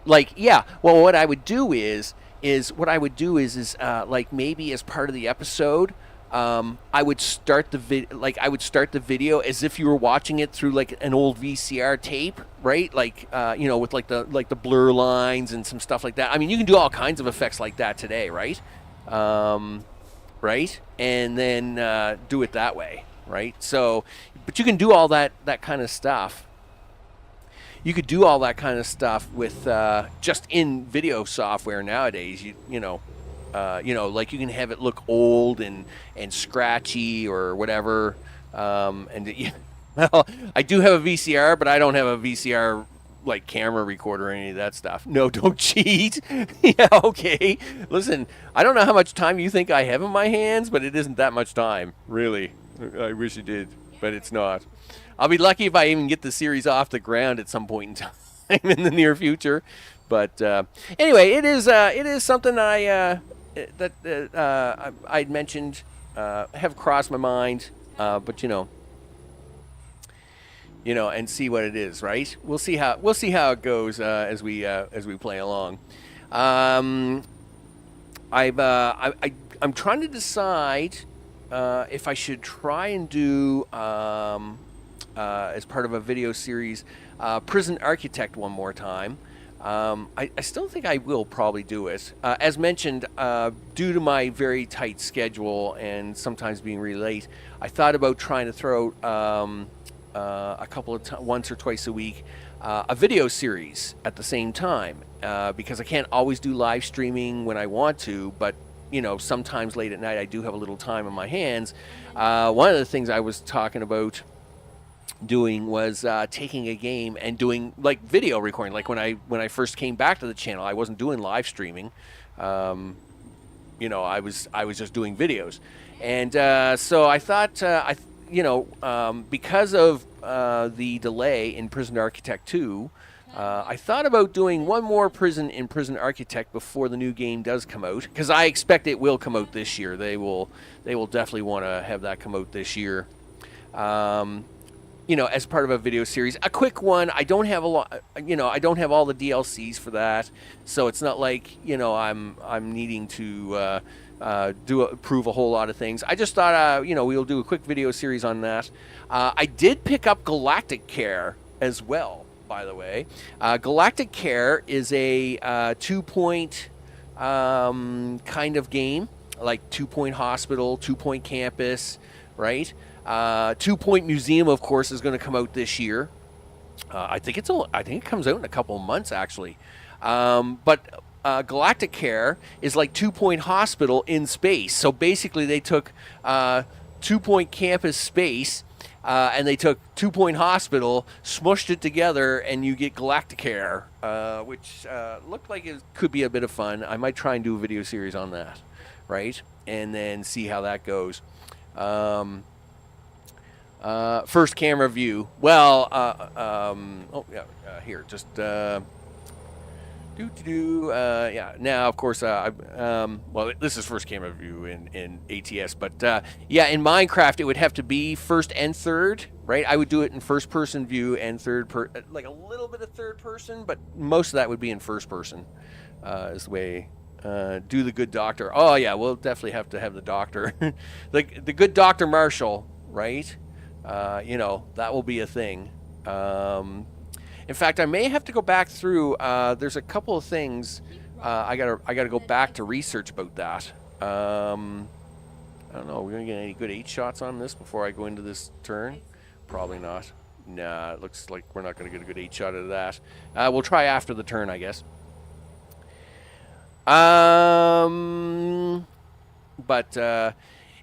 Like, yeah. Well, what I would do is like, maybe as part of the episode, I would start the video as if you were watching it through, like, an old VCR tape, right? Like, with like the blur lines and some stuff like that. I mean, you can do all kinds of effects like that today, right? Right? And then do it that way, right? So, but you can do all that kind of stuff. You could do all that kind of stuff with just in video software nowadays. Like, you can have it look old and scratchy or whatever. Well, I do have a VCR, but I don't have a VCR like camera recorder or any of that stuff. No, don't cheat. Yeah, okay. Listen, I don't know how much time you think I have in my hands, but it isn't that much time, really. I wish it did, but it's not. I'll be lucky if I even get the series off the ground at some point in time in the near future. But anyway, it is something I'd mentioned, have crossed my mind, but and see what it is, right? We'll see how it goes as we play along. I'm trying to decide if I should try and do as part of a video series, Prison Architect one more time. I still think I will probably do it. As mentioned, due to my very tight schedule and sometimes being really late, I thought about trying to throw a couple of once or twice a week a video series at the same time, because I can't always do live streaming when I want to, but sometimes late at night I do have a little time on my hands. One of the things I was talking about doing was taking a game and doing like video recording. Like when I first came back to the channel, I wasn't doing live streaming. I was just doing videos, and so I thought because of the delay in Prison Architect 2. I thought about doing one more Prison Architect before the new game does come out, because I expect it will come out this year. They will definitely want to have that come out this year. As part of a video series, a quick one. I don't have a lot. I don't have all the DLCs for that, so it's not like I'm needing to prove a whole lot of things. I just thought we'll do a quick video series on that. I did pick up Galactic Care as well, by the way. Galactic Care is a 2-point kind of game, like 2-point hospital, 2-point campus, right? 2-point museum, of course, is going to come out this year. I think it comes out in a couple of months, actually. But Galactic Care is like 2-point hospital in space. So basically, they took 2-point campus space. And they took 2-point hospital, smushed it together, and you get Galactic Care, which looked like it could be a bit of fun. I might try and do a video series on that, right? And then see how that goes. First camera view. Well, here, just now, of course, this is first camera view in ATS, but in Minecraft, it would have to be first and third, right? I would do it in first person view and like a little bit of third person, but most of that would be in first person, is the way. Do the good doctor. Oh yeah, we'll definitely have to have the doctor, like the good Dr. Marshall, right? That will be a thing. In fact, I may have to go back through. There's a couple of things I gotta go back to research about that. I don't know. We're gonna get any good 8 shots on this before I go into this turn. Probably not. Nah, it looks like we're not gonna get a good 8 shot out of that. We'll try after the turn, I guess.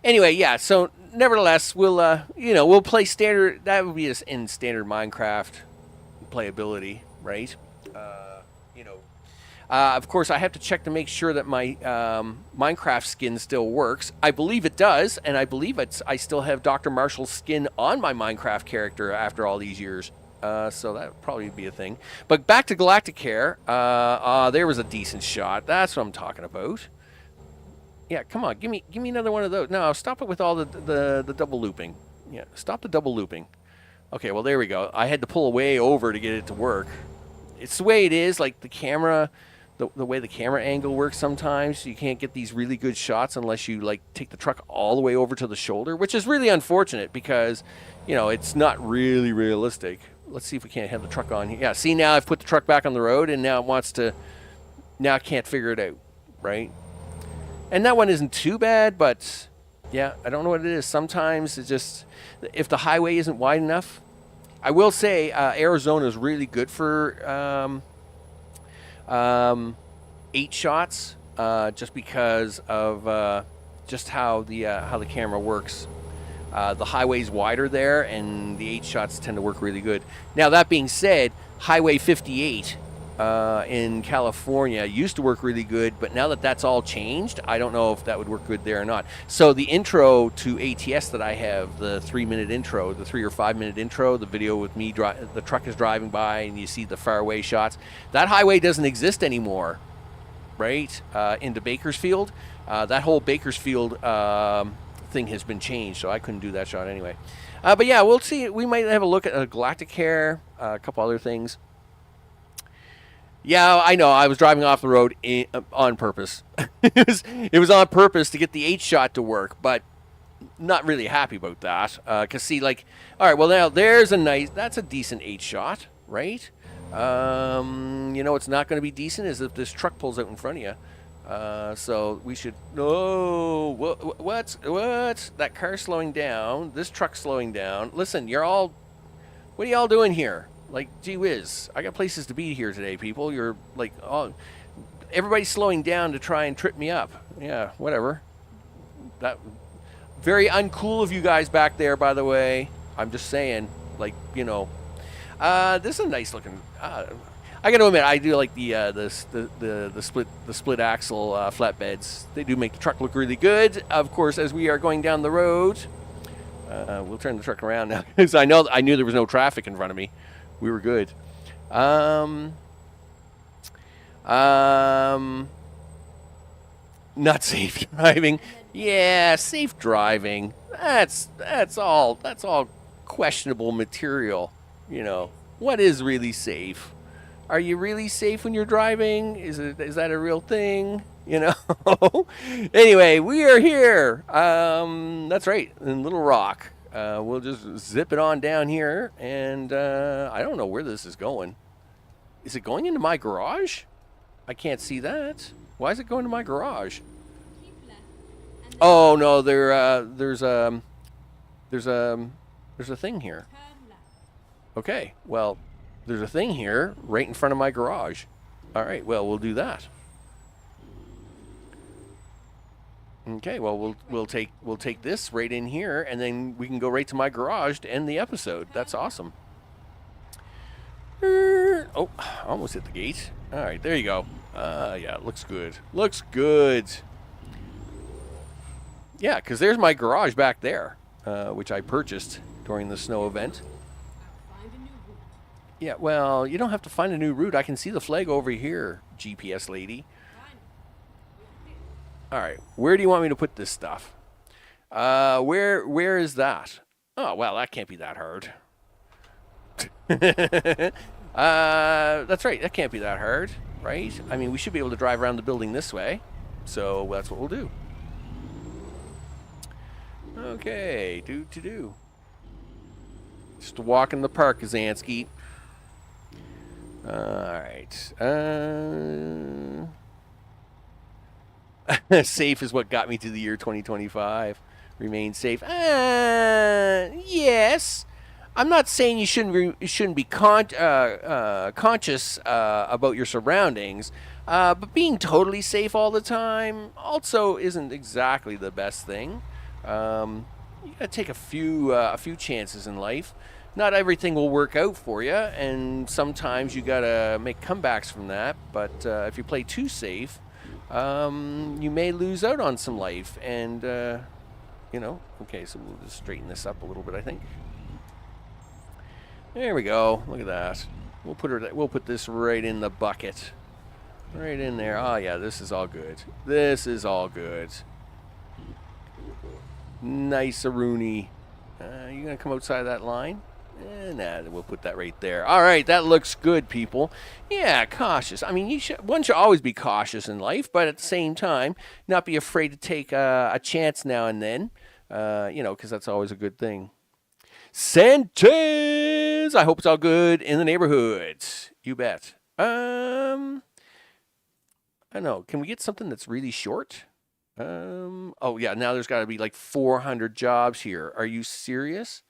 Anyway, yeah. So nevertheless, we'll play standard. That would be in standard Minecraft playability, right? Of course, I have to check to make sure that my Minecraft skin still works. I believe it does, and I believe I still have Dr. Marshall's skin on my Minecraft character after all these years. So that would probably be a thing. But back to Galactic Care. There was a decent shot. That's what I'm talking about. Yeah, come on, give me another one of those. No, stop it with all the double looping. Yeah, stop the double looping. Okay, well, there we go. I had to pull way over to get it to work. It's the way it is, like the camera, the way the camera angle works sometimes. You can't get these really good shots unless you, like, take the truck all the way over to the shoulder, which is really unfortunate because, it's not really realistic. Let's see if we can't have the truck on here. Yeah, see, now I've put the truck back on the road, and now I can't figure it out, right? And that one isn't too bad, but yeah, I don't know what it is. Sometimes it's just, if the highway isn't wide enough. I will say Arizona is really good for 8 shots, just because of just how the camera works. The highway's wider there, and the 8 shots tend to work really good. Now, that being said, Highway 58 in California used to work really good, but now that that's all changed, I don't know if that would work good there or not. So the intro to ATS that I have, the 3-minute intro, the 3 or 5 minute intro, the video with me, the truck is driving by and you see the faraway shots, that highway doesn't exist anymore, right? Into Bakersfield. That whole Bakersfield thing has been changed, so I couldn't do that shot anyway. But yeah, we'll see. We might have a look at Galactic Care, a couple other things. Yeah, I know. I was driving off the road on purpose. It was on purpose to get the 8 shot to work, but not really happy about that. Cause see, like, all right, well now there's that's a decent 8 shot, right? You know, it's not going to be decent is if this truck pulls out in front of you. So we should. No, what's that car slowing down? This truck slowing down. Listen, you're all. What are y'all doing here? Like, gee whiz, I got places to be here today, people. You're like, oh, everybody's slowing down to try and trip me up. Yeah, whatever. That very uncool of you guys back there, by the way. I'm just saying, like, you know, this is a nice looking. I got to admit, I do like the split axle flatbeds. They do make the truck look really good. Of course, as we are going down the road, we'll turn the truck around now because I knew there was no traffic in front of me. We were good. Not safe driving. Yeah, safe driving. That's all questionable material. You know, what is really safe? Are you really safe when you're driving? Is that a real thing? You know. Anyway, we are here. That's right, in Little Rock. We'll just zip it on down here, and I don't know where this is going. Is it going into my garage? I can't see that. Why is it going to my garage? Oh no, there's a thing here. Okay, well, there's a thing here right in front of my garage. All right, well, we'll do that. Okay, well, we'll take this right in here, and then we can go right to my garage to end the episode. That's awesome. Oh, almost hit the gate. All right, there you go. Yeah, it looks good. Looks good. Yeah, because there's my garage back there, which I purchased during the snow event. Yeah, well, you don't have to find a new route. I can see the flag over here, GPS lady. All right, where do you want me to put this stuff? Where is that? Oh, well, that can't be that hard. That's right, that can't be that hard, right? I mean, we should be able to drive around the building this way, so that's what we'll do. Okay, do. Just a walk in the park, Kazansky. Alright. Safe is what got me to the year 2025. Remain safe. Yes. I'm not saying you shouldn't be conscious about your surroundings, but being totally safe all the time also isn't exactly the best thing. You gotta take a few chances in life. Not everything will work out for you, and sometimes you gotta make comebacks from that. But if you play too safe, you may lose out on some life. And you know, okay, so we'll just straighten this up a little bit, I think. There we go. Look at that. We'll put this right in the bucket, right in there. Oh yeah, this is all good. This is all good. Nice, Rooney. You gonna come outside that line? Nah, we'll put that right there. All right, that looks good, people. Yeah, cautious. I mean, one should always be cautious in life, but at the same time, not be afraid to take a chance now and then. You know, because that's always a good thing. Sanchez! I hope it's all good in the neighborhood. You bet. I don't know. Can we get something that's really short? Oh yeah, now there's got to be like 400 jobs here. Are you serious?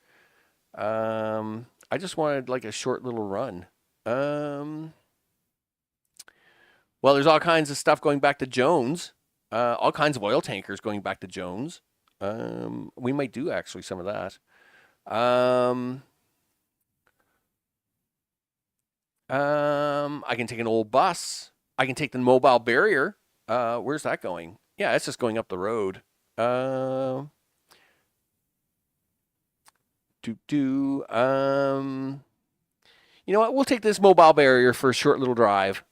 I just wanted like a short little run. Well, there's all kinds of stuff going back to Jones. All kinds of oil tankers going back to Jones. We might do actually some of that. I can take an old bus. I can take the mobile barrier. Where's that going? Yeah, it's just going up the road. You know what? We'll take this mobile barrier for a short little drive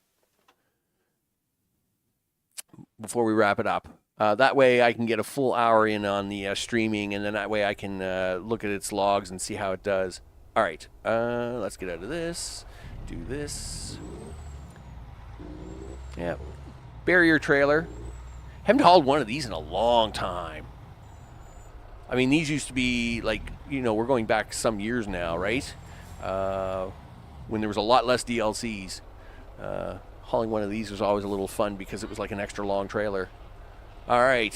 before we wrap it up. That way I can get a full hour in on the streaming, and then that way I can look at its logs and see how it does. All right, let's get out of this. Do this. Yeah, barrier trailer. Haven't hauled one of these in a long time. I mean, these used to be like, we're going back some years now, right? When there was a lot less DLCs. Hauling one of these was always a little fun because it was like an extra long trailer. All right.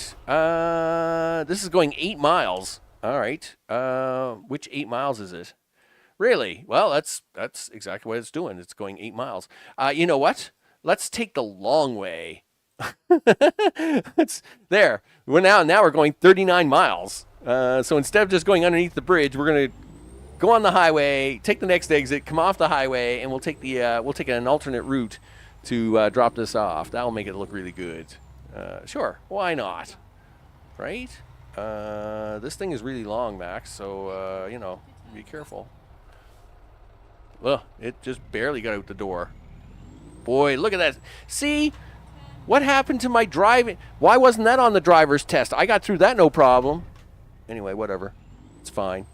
This is going 8 miles. All right. Which 8 miles is it? Really? Well, that's exactly what it's doing. It's going 8 miles. You know what? Let's take the long way. It's there. Now we're going 39 miles. So instead of just going underneath the bridge, we're gonna go on the highway, take the next exit, come off the highway, and we'll take an alternate route to drop this off. That'll make it look really good. Sure, why not? Right? This thing is really long, Max. So be careful. Ugh, it just barely got out the door. Boy, look at that. See? What happened to my driving? Why wasn't that on the driver's test? I got through that no problem. Anyway, whatever. It's fine.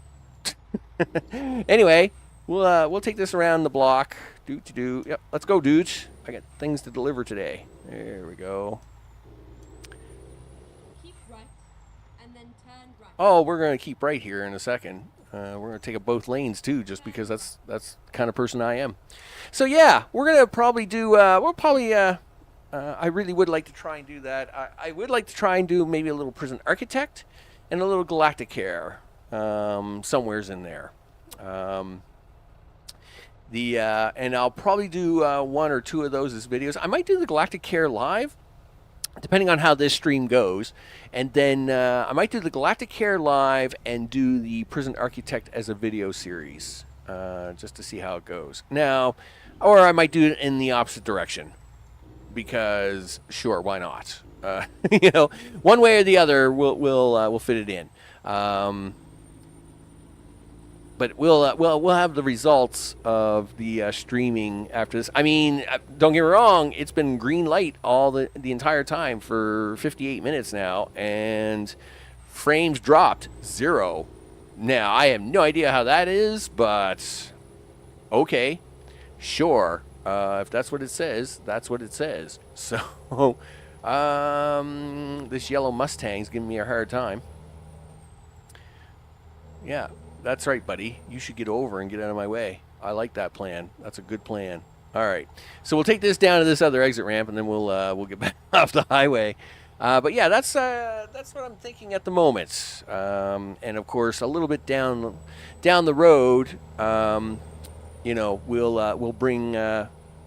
Anyway, we'll take this around the block. Yep, let's go, dudes. I got things to deliver today. There we go. Keep right, and then turn right. Oh, we're going to keep right here in a second. We're going to take up both lanes too, just because that's the kind of person I am. So yeah, we're going to probably do. I really would like to try and do that. I would like to try and do maybe a little Prison Architect and a little Galactic Care somewheres in there. And I'll probably do 1 or 2 of those as videos. I might do the Galactic Care live, depending on how this stream goes. And then I might do the Galactic Care live and do the Prison Architect as a video series, just to see how it goes. Now, or I might do it in the opposite direction. Because sure, why not? One way or the other, we'll fit it in. But we'll have the results of the streaming after this. I mean, don't get me wrong; it's been green light all the entire time for 58 minutes now, and frames dropped 0. Now I have no idea how that is, but okay, sure. If that's what it says, that's what it says. So, this yellow Mustang's giving me a hard time. Yeah, that's right, buddy. You should get over and get out of my way. I like that plan. That's a good plan. All right. So we'll take this down to this other exit ramp, and then we'll get back off the highway. But yeah, that's what I'm thinking at the moment. And of course, a little bit down the road,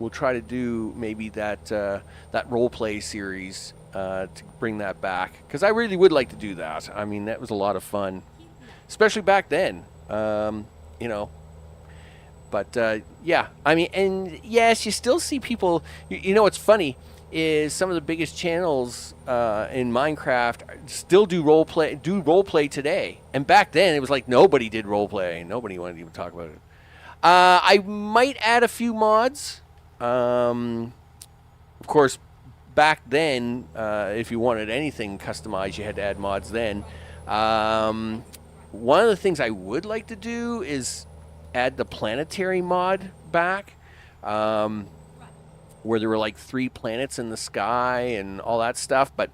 we'll try to do maybe that role play series to bring that back, because I really would like to do that. I mean, that was a lot of fun, especially back then. But yeah, I mean, and yes, you still see people. What's funny is some of the biggest channels in Minecraft still do role play today. And back then, it was like nobody did role play. Nobody wanted to even talk about it. I might add a few mods. Of course, back then, if you wanted anything customized, you had to add mods then. One of the things I would like to do is add the planetary mod back, where there were like 3 planets in the sky and all that stuff. But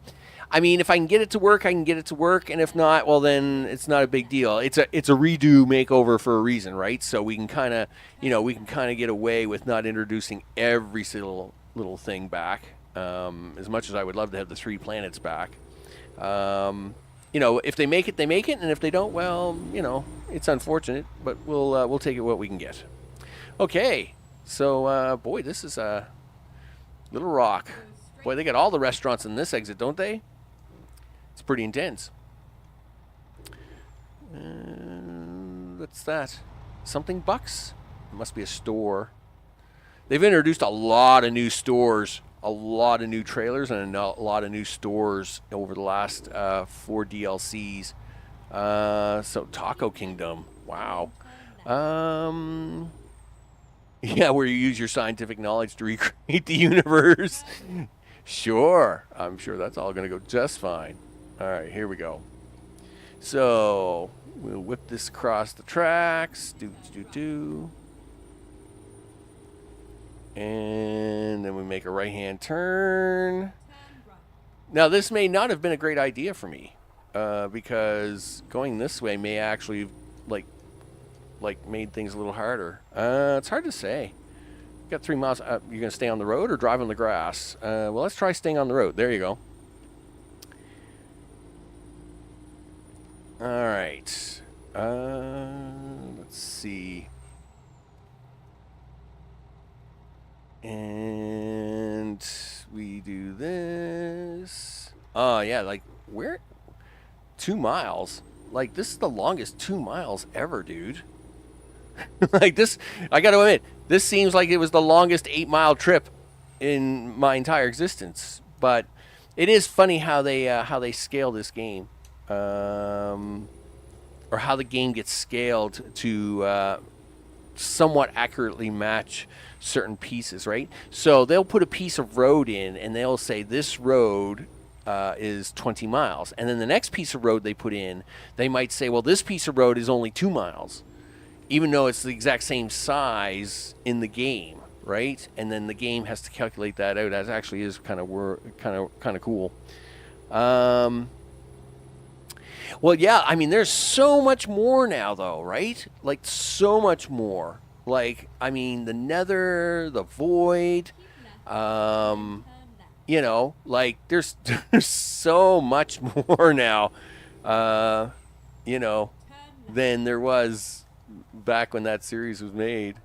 I mean, if I can get it to work, I can get it to work, and if not, well, then it's not a big deal. It's a redo makeover for a reason, right? So we can kind of get away with not introducing every single little thing back. As much as I would love to have the 3 planets back. If they make it, they make it, and if they don't, well, it's unfortunate, but we'll take it what we can get. Okay, so boy, this is a Little Rock. Boy, they got all the restaurants in this exit, don't they? It's pretty intense. What's that? Something Bucks? It must be a store. They've introduced a lot of new stores, a lot of new trailers, and a lot of new stores over the last 4 DLCs. So Taco Kingdom, wow. Yeah, where you use your scientific knowledge to recreate the universe. Sure, I'm sure that's all going to go just fine. All right, here we go. So we'll whip this across the tracks. And then we make a right-hand turn. Now, this may not have been a great idea for me. because going this way may actually like made things a little harder. It's hard to say. You got 3 miles. You're gonna stay on the road or drive on the grass? Well, let's try staying on the road. There you go. All right. Let's see. And we do this. Oh, yeah, like, where? 2 miles? Like, this is the longest 2 miles ever, dude. Like, this, I gotta admit, this seems like it was the longest 8-mile trip in my entire existence. But it is funny how they scale this game. Or how the game gets scaled to somewhat accurately match certain pieces, right? So they'll put a piece of road in and they'll say this road is 20 miles. And then the next piece of road they put in, they might say, well, this piece of road is only 2 miles, even though it's the exact same size in the game, right? And then the game has to calculate that out. That actually is kind of cool. Well, yeah, I mean, there's so much more now, though, right? Like, so much more. Like, I mean, the Nether, the Void, Keep left. Turn left. you know, like, there's so much more now, you know, Turn left. than there was back when that series was made.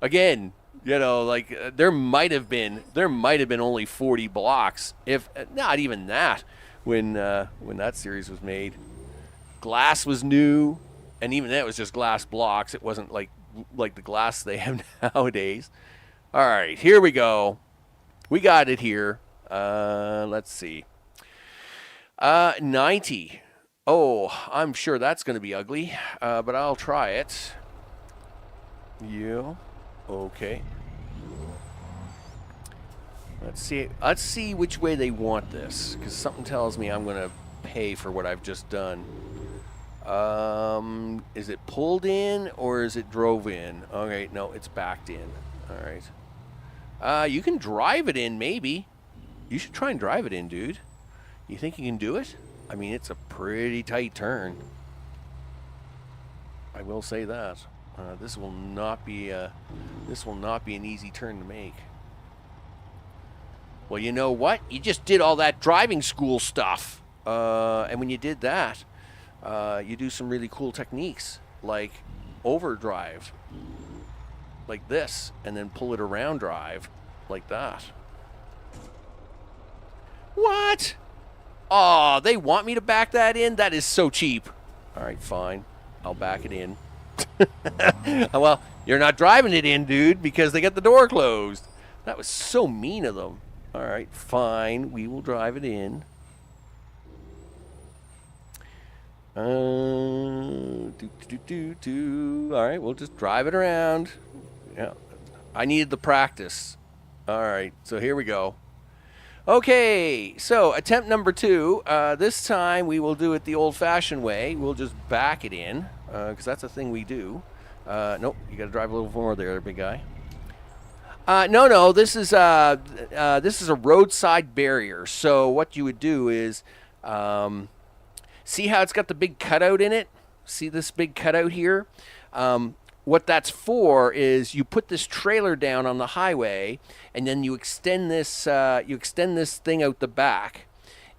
Again, you know, like, there might have been only 40 blocks, if not even that, when that series was made. Glass was new, and even that was just glass blocks. It wasn't like the glass they have nowadays. All right, here we go. We got it here. Let's see. 90. Oh, I'm sure that's going to be ugly, but I'll try it. Yeah. Okay. Let's see which way they want this, because something tells me I'm going to pay for what I've just done. Is it pulled in or is it drove in? Okay, no, it's backed in. All right. You can drive it in, maybe. You should try and drive it in, dude. You think you can do it? I mean, it's a pretty tight turn. I will say that. This will not be an easy turn to make. Well, you know what? You just did all that driving school stuff. And when you did that, you do some really cool techniques, like overdrive, like this, and then pull it around drive, like that. What? Oh, they want me to back that in? That is so cheap. All right, fine. I'll back it in. Well, you're not driving it in, dude, because they got the door closed. That was so mean of them. All right, fine. We will drive it in. All right, we'll just drive it around. Yeah, I needed the practice. All right, so here we go. Okay, so attempt number 2. This time we will do it the old-fashioned way. We'll just back it in, because that's a thing we do. Nope, you got to drive a little more there, big guy. No, this is a roadside barrier. So what you would do is, see how it's got the big cutout in it? See this big cutout here? What that's for is you put this trailer down on the highway, and then you extend this thing out the back,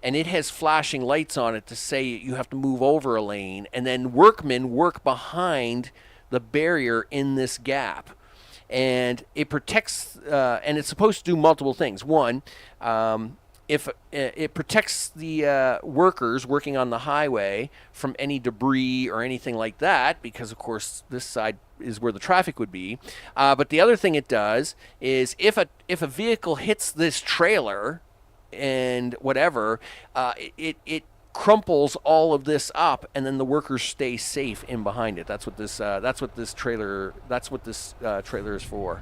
and it has flashing lights on it to say you have to move over a lane, and then workmen work behind the barrier in this gap. And it protects, and it's supposed to do multiple things. One, if it protects the workers working on the highway from any debris or anything like that, because of course this side is where the traffic would be. But the other thing it does is if a vehicle hits this trailer and whatever, it crumples all of this up, and then the workers stay safe in behind it. That's what this trailer is for.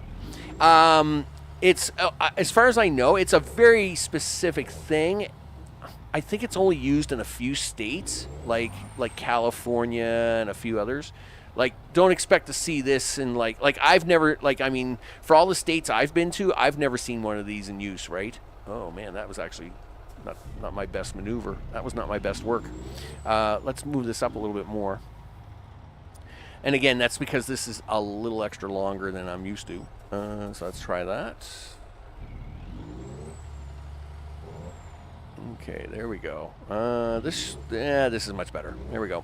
It's as far as I know, it's a very specific thing. I think it's only used in a few states, like California and a few others. Like, don't expect to see this in like I've never, I mean, for all the states I've been to, I've never seen one of these in use, right? Oh man, that was actually not my best maneuver. That was not my best work. Let's move this up a little bit more. And again, that's because this is a little extra longer than I'm used to. So let's try that. Okay, there we go. This is much better. There we go.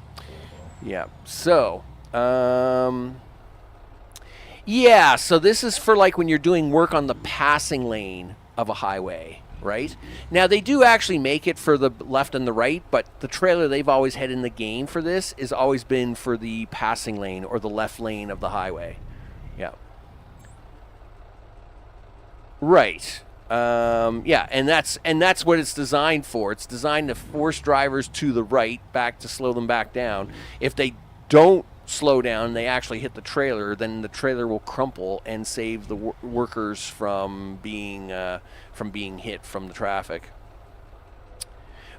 Yeah. So, yeah. So this is for like when you're doing work on the passing lane of a highway, right? Now they do actually make it for the left and the right, but the trailer they've always had in the game for this has always been for the passing lane or the left lane of the highway. Yeah. Right. Yeah, and that's what it's designed for. It's designed to force drivers to the right, back to slow them back down. If they don't slow down, they actually hit the trailer, then the trailer will crumple and save the workers from being hit from the traffic.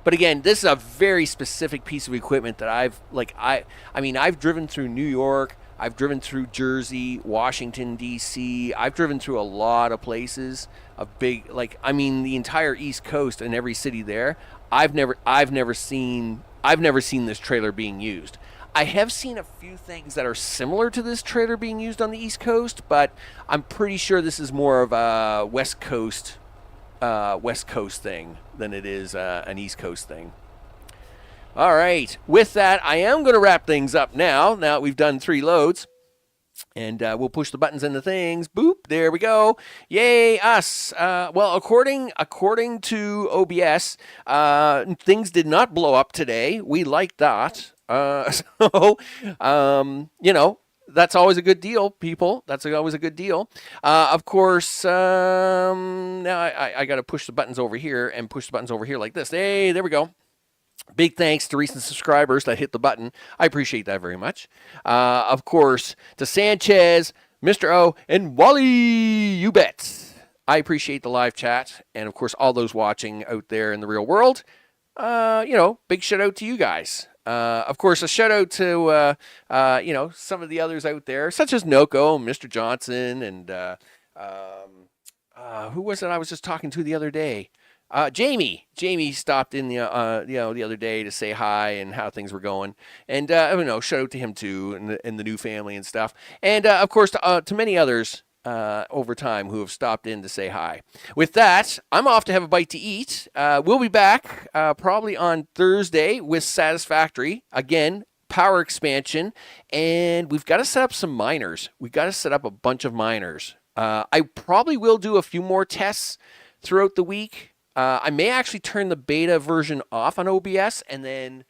But again, this is a very specific piece of equipment that I've driven through New York, I've driven through Jersey, Washington D.C. I've driven through a lot of places of big, the entire East Coast and every city there. I've never seen this trailer being used. I have seen a few things that are similar to this trailer being used on the East Coast, but I'm pretty sure this is more of a West Coast thing than it is an East Coast thing. All right. With that, I am going to wrap things up now. Now that we've done 3 loads. And we'll push the buttons into things. Boop. There we go. Yay, us. Well, according to OBS, things did not blow up today. We like that. So, that's always a good deal, people. That's always a good deal. Of course, now I got to push the buttons over here and push the buttons over here like this. Hey, there we go. Big thanks to recent subscribers that hit the button. I appreciate that very much. Of course, to Sanchez, Mr. O, and Wally, you bet. I appreciate the live chat. And, of course, all those watching out there in the real world. Big shout out to you guys. Of course, a shout out to, some of the others out there, such as Noko, Mr. Johnson, and who was it I was just talking to the other day? Jamie stopped in the other day to say hi and how things were going, and shout out to him too and the new family and stuff, and of course to many others over time who have stopped in to say hi. With that, I'm off to have a bite to eat. We'll be back probably on Thursday with Satisfactory again. Power expansion, and we've got to set up some miners. We've got to set up a bunch of miners. I probably will do a few more tests throughout the week. I may actually turn the beta version off on OBS and then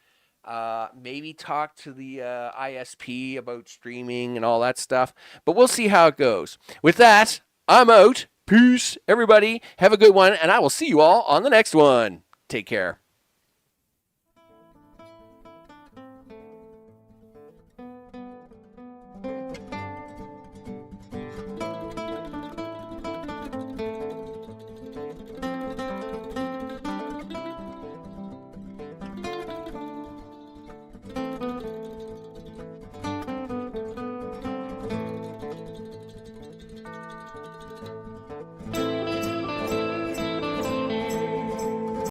maybe talk to the ISP about streaming and all that stuff. But we'll see how it goes. With that, I'm out. Peace, everybody. Have a good one, and I will see you all on the next one. Take care.